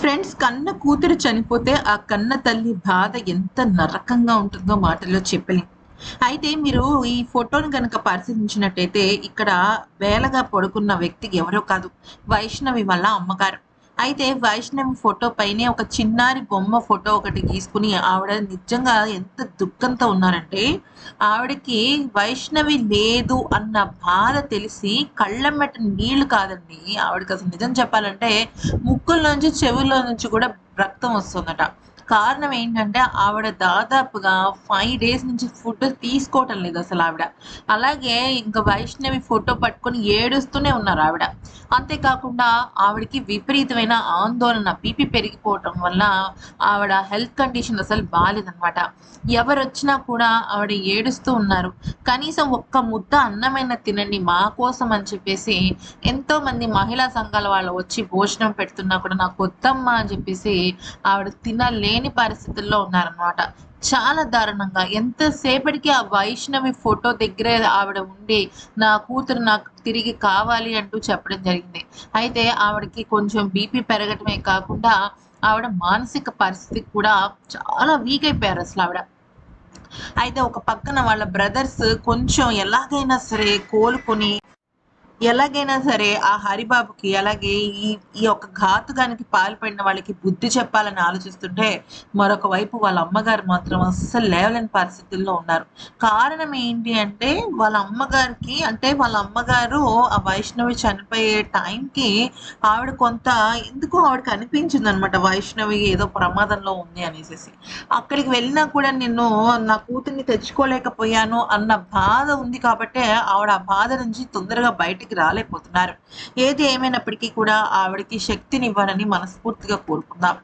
Friends, కన్న కూతురు చనిపోతే ఆ కన్న తల్లి బాధ ఎంత నరకంగా ఉంటుందో మాటల్లో చెప్పలేం. అయితే మీరు ఈ ఫోటోని గనక పరిశీలించినట్టయితే ఇక్కడ వేలగా పడుకున్న వ్యక్తి ఎవరో కాదు, వైష్ణవి వాళ్ళ అమ్మగారు. అయితే వైష్ణవి ఫోటో పైనే ఒక చిన్నారి బొమ్మ ఫోటో ఒకటి గీసుకుని ఆవిడ నిజంగా ఎంత దుఃఖంతో ఉన్నారంటే, ఆవిడకి వైష్ణవి లేదు అన్న బాధ తెలిసి కళ్ళెమ్మట నీళ్లు కాదండి, ఆవిడకి అసలు నిజం చెప్పాలంటే ముక్కుల్లోంచి చెవుల్లో నుంచి కూడా రక్తం వస్తుందట. కారణం ఏంటంటే ఆవిడ దాదాపుగా 5 డేస్ నుంచి ఫుడ్ తీసుకోవటం లేదు అసలు ఆవిడ. అలాగే ఇంకా వైష్ణవి ఫోటో పట్టుకొని ఏడుస్తూనే ఉన్నారు ఆవిడ. అంతేకాకుండా ఆవిడకి విపరీతమైన ఆందోళన, బీపీ పెరిగిపోవటం వల్ల ఆవిడ హెల్త్ కండిషన్ అసలు బాలేదనమాట. ఎవరొచ్చినా కూడా ఆవిడ ఏడుస్తూ ఉన్నారు. కనీసం ఒక్క ముద్ద అన్నమైనా తినండి మా కోసం అని చెప్పేసి ఎంతోమంది మహిళా సంఘాల వాళ్ళు వచ్చి భోజనం పెడుతున్నా కూడా నాకొద్దమ్మా అని చెప్పేసి ఆవిడ తినలేని పరిస్థితుల్లో ఉన్నారనమాట. చాలా దారుణంగా ఎంతసేపటికి ఆ వైష్ణవి ఫోటో దగ్గరే ఆవిడ ఉండి, నా కూతురు నాకు తిరిగి కావాలి అంటూ చెప్పడం జరిగింది. అయితే ఆవిడకి కొంచెం బీపీ పెరగటమే కాకుండా ఆవిడ మానసిక పరిస్థితి కూడా చాలా వీక్ అయిపోయారు అసలు ఆవిడ. అయితే ఒక పక్కన వాళ్ళ బ్రదర్స్ కొంచెం ఎలాగైనా సరే కోలుకొని ఎలాగైనా సరే ఆ హరిబాబుకి అలాగే ఈ ఈ యొక్క ఘాతుకానికి పాల్పడిన వాళ్ళకి బుద్ధి చెప్పాలని ఆలోచిస్తుంటే, మరొక వైపు వాళ్ళ అమ్మగారు మాత్రం అస్సలు లేవలేని పరిస్థితుల్లో ఉన్నారు. కారణం ఏంటి అంటే వాళ్ళ అమ్మగారికి, అంటే వాళ్ళ అమ్మగారు ఆ వైష్ణవి చనిపోయే టైంకి ఆవిడ కొంత ఎందుకో ఆవిడకి అనిపించిందనమాట, వైష్ణవి ఏదో ప్రమాదంలో ఉంది అనేసేసి. అక్కడికి వెళ్ళినా కూడా నేను నా కూతుర్ని తెచ్చుకోలేకపోయాను అన్న బాధ ఉంది కాబట్టే ఆవిడ ఆ బాధ నుంచి తొందరగా బయటికి రాలేకపోతున్నారు. ఏది ఏమైనప్పటికీ కూడా ఆవిడకి శక్తినివ్వాలని మనస్ఫూర్తిగా కోరుకుందాం.